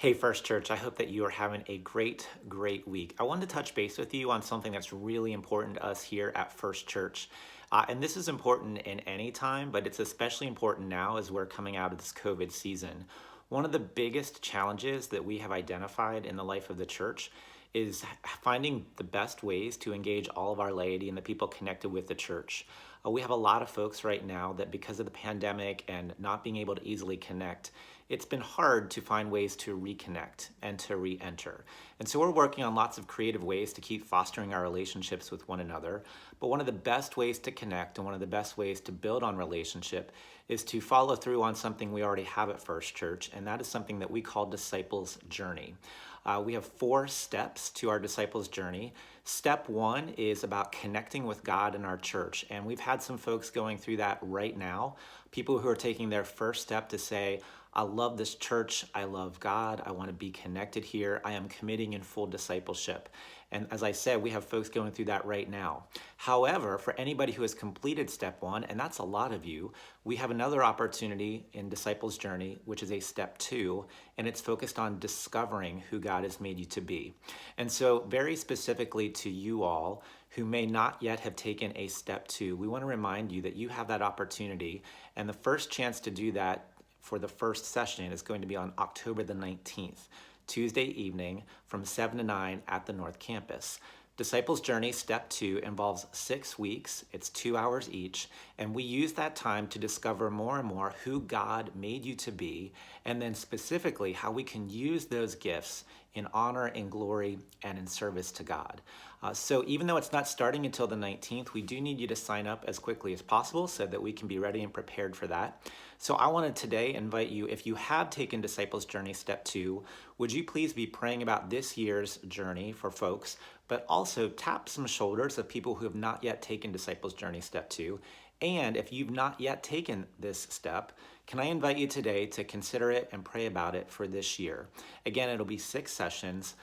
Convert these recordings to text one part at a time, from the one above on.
Hey, First Church, I hope that you are having a great week. I wanted to touch base with you on something that's really important to us here at First Church. And this is important in any time, but it's especially important now as we're coming out of this COVID season. One of the biggest challenges that we have identified in the life of the church is finding the best ways to engage all of our laity and the people connected with the church. We have a lot of folks right now that, because of the pandemic and not being able to easily connect, it's been hard to find ways to reconnect and to re-enter. And so we're working on lots of creative ways to keep fostering our relationships with one another. But one of the best ways to connect and one of the best ways to build on relationship is to follow through on something we already have at First Church, and that is something that we call Disciples Journey. We have 4 steps to our disciples' journey. Step 1 is about connecting with God in our church, and we've had some folks going through that right now. People who are taking their first step to say, I love this church, I love God, I want to be connected here, I am committing in full discipleship. And as I said, we have folks going through that right now. However, for anybody who has completed step 1, and that's a lot of you, we have another opportunity in Disciples Journey, which is a step 2, and it's focused on discovering who God has made you to be. And so very specifically to you all who may not yet have taken a step 2, we want to remind you that you have that opportunity, and the first chance to do that for the first session is going to be on October the 19th. Tuesday evening from 7 to 9 at the North Campus. Disciples Journey Step 2 involves 6 weeks, it's 2 hours each, and we use that time to discover more and more who God made you to be, and then specifically how we can use those gifts in honor and glory and in service to God. So even though it's not starting until the 19th, we do need you to sign up as quickly as possible so that we can be ready and prepared for that. So I wanted today invite you, if you have taken Disciples Journey Step 2, would you please be praying about this year's journey for folks, but also tap some shoulders of people who have not yet taken Disciples Journey Step 2. And if you've not yet taken this step, can I invite you today to consider it and pray about it for this year? Again, it'll be 6 sessions,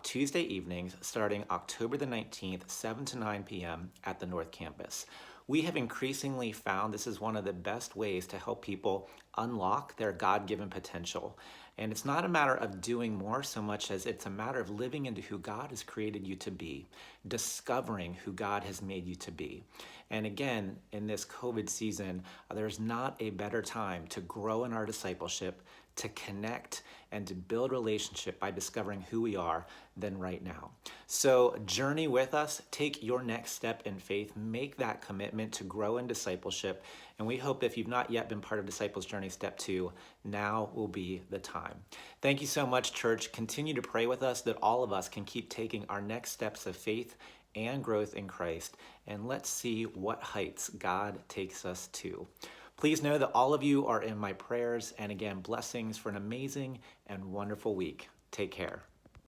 Tuesday evenings, starting October the 19th, 7 to 9 p.m. at the North Campus. We have increasingly found this is one of the best ways to help people unlock their God-given potential. And it's not a matter of doing more so much as it's a matter of living into who God has created you to be, discovering who God has made you to be. And again, in this COVID season, there's not a better time to grow in our discipleship, to connect, and to build relationship by discovering who we are than right now. So journey with us, take your next step in faith, make that commitment to grow in discipleship, and we hope if you've not yet been part of Disciples Journey Step 2, now will be the time. Thank you so much, church. Continue to pray with us that all of us can keep taking our next steps of faith and growth in Christ, and let's see what heights God takes us to. Please know that all of you are in my prayers, and again, blessings for an amazing and wonderful week. Take care.